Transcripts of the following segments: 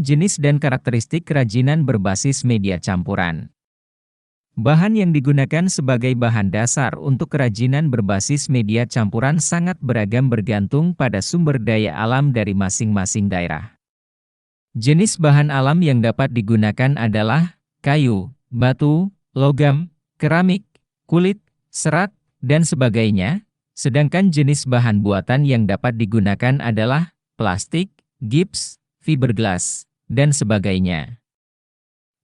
Jenis dan karakteristik kerajinan berbasis media campuran. Bahan yang digunakan sebagai bahan dasar untuk kerajinan berbasis media campuran sangat beragam bergantung pada sumber daya alam dari masing-masing daerah. Jenis bahan alam yang dapat digunakan adalah kayu, batu, logam, keramik, kulit, serat, dan sebagainya, sedangkan jenis bahan buatan yang dapat digunakan adalah plastik, gips, fiberglass, dan sebagainya.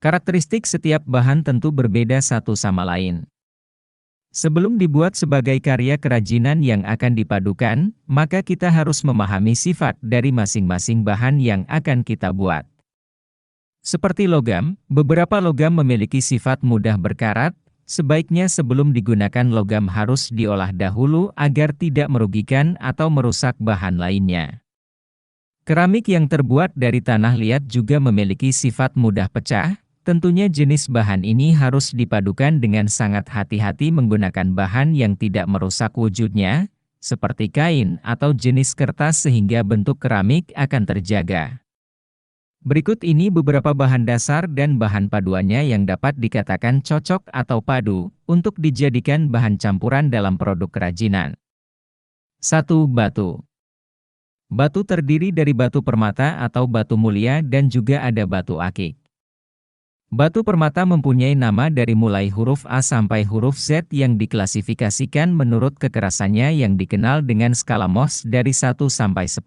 Karakteristik setiap bahan tentu berbeda satu sama lain. Sebelum dibuat sebagai karya kerajinan yang akan dipadukan, maka kita harus memahami sifat dari masing-masing bahan yang akan kita buat. Seperti logam, beberapa logam memiliki sifat mudah berkarat, sebaiknya sebelum digunakan logam harus diolah dahulu agar tidak merugikan atau merusak bahan lainnya. Keramik yang terbuat dari tanah liat juga memiliki sifat mudah pecah. Tentunya jenis bahan ini harus dipadukan dengan sangat hati-hati menggunakan bahan yang tidak merusak wujudnya, seperti kain atau jenis kertas sehingga bentuk keramik akan terjaga. Berikut ini beberapa bahan dasar dan bahan paduannya yang dapat dikatakan cocok atau padu untuk dijadikan bahan campuran dalam produk kerajinan. 1. Batu. Batu terdiri dari batu permata atau batu mulia dan juga ada batu akik. Batu permata mempunyai nama dari mulai huruf A sampai huruf Z yang diklasifikasikan menurut kekerasannya yang dikenal dengan skala Mohs dari 1 sampai 10.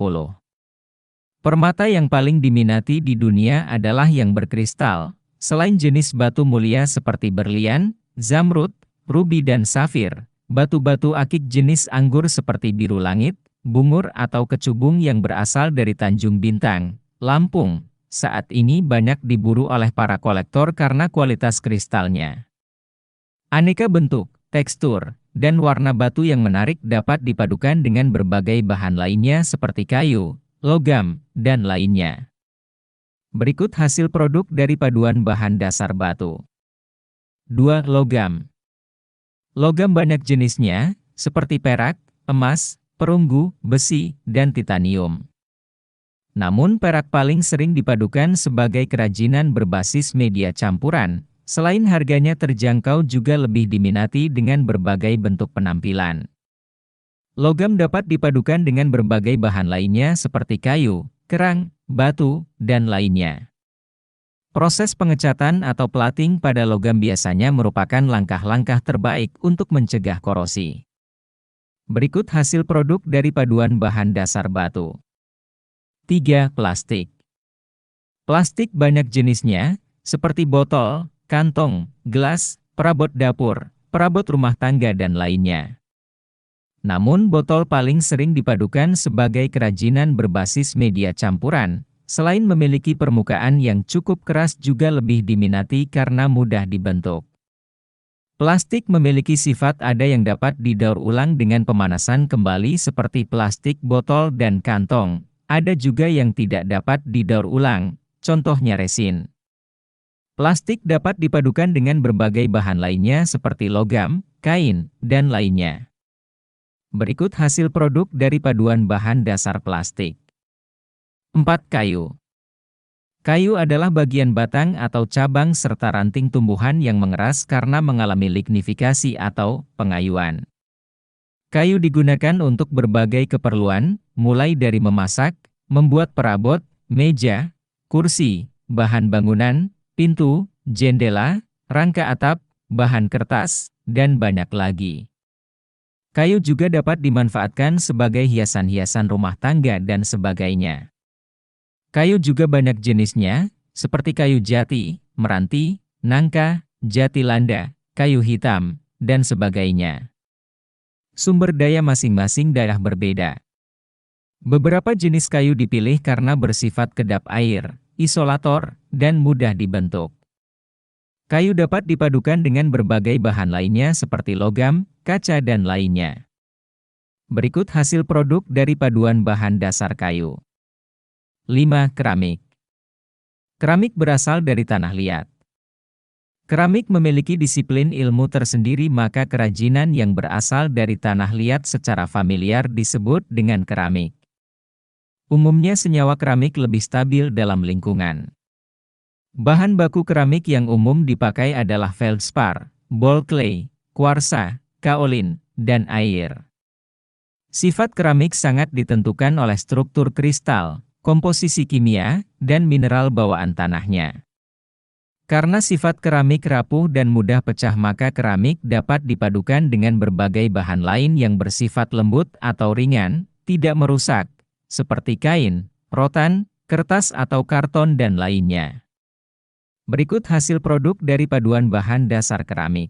Permata yang paling diminati di dunia adalah yang berkristal. Selain jenis batu mulia seperti berlian, zamrud, rubi dan safir, batu-batu akik jenis anggur seperti biru langit, bungur atau kecubung yang berasal dari Tanjung Bintang, Lampung, saat ini banyak diburu oleh para kolektor karena kualitas kristalnya. Aneka bentuk, tekstur, dan warna batu yang menarik dapat dipadukan dengan berbagai bahan lainnya seperti kayu, logam, dan lainnya. Berikut hasil produk dari paduan bahan dasar batu. 2. Logam. Logam banyak jenisnya, seperti perak, emas, perunggu, besi, dan titanium. Namun perak paling sering dipadukan sebagai kerajinan berbasis media campuran, selain harganya terjangkau juga lebih diminati dengan berbagai bentuk penampilan. Logam dapat dipadukan dengan berbagai bahan lainnya seperti kayu, kerang, batu, dan lainnya. Proses pengecatan atau plating pada logam biasanya merupakan langkah-langkah terbaik untuk mencegah korosi. Berikut hasil produk dari paduan bahan dasar batu. 3. Plastik. Plastik banyak jenisnya, seperti botol, kantong, gelas, perabot dapur, perabot rumah tangga dan lainnya. Namun botol paling sering dipadukan sebagai kerajinan berbasis media campuran, selain memiliki permukaan yang cukup keras juga lebih diminati karena mudah dibentuk. Plastik memiliki sifat ada yang dapat didaur ulang dengan pemanasan kembali seperti plastik botol dan kantong. Ada juga yang tidak dapat didaur ulang, contohnya resin. Plastik dapat dipadukan dengan berbagai bahan lainnya seperti logam, kain, dan lainnya. Berikut hasil produk dari paduan bahan dasar plastik. 4. Kayu. Kayu adalah bagian batang atau cabang serta ranting tumbuhan yang mengeras karena mengalami lignifikasi atau pengayuan. Kayu digunakan untuk berbagai keperluan, mulai dari memasak, membuat perabot, meja, kursi, bahan bangunan, pintu, jendela, rangka atap, bahan kertas, dan banyak lagi. Kayu juga dapat dimanfaatkan sebagai hiasan-hiasan rumah tangga dan sebagainya. Kayu juga banyak jenisnya, seperti kayu jati, meranti, nangka, jati landa, kayu hitam, dan sebagainya. Sumber daya masing-masing daerah berbeda. Beberapa jenis kayu dipilih karena bersifat kedap air, isolator, dan mudah dibentuk. Kayu dapat dipadukan dengan berbagai bahan lainnya seperti logam, kaca, dan lainnya. Berikut hasil produk dari paduan bahan dasar kayu. 5. Keramik. Keramik berasal dari tanah liat. Keramik memiliki disiplin ilmu tersendiri, maka kerajinan yang berasal dari tanah liat secara familiar disebut dengan keramik. Umumnya senyawa keramik lebih stabil dalam lingkungan. Bahan baku keramik yang umum dipakai adalah feldspar, ball clay, kuarsa, kaolin, dan air. Sifat keramik sangat ditentukan oleh struktur kristal, komposisi kimia, dan mineral bawaan tanahnya. Karena sifat keramik rapuh dan mudah pecah, maka keramik dapat dipadukan dengan berbagai bahan lain yang bersifat lembut atau ringan, tidak merusak, seperti kain, rotan, kertas atau karton dan lainnya. Berikut hasil produk dari paduan bahan dasar keramik.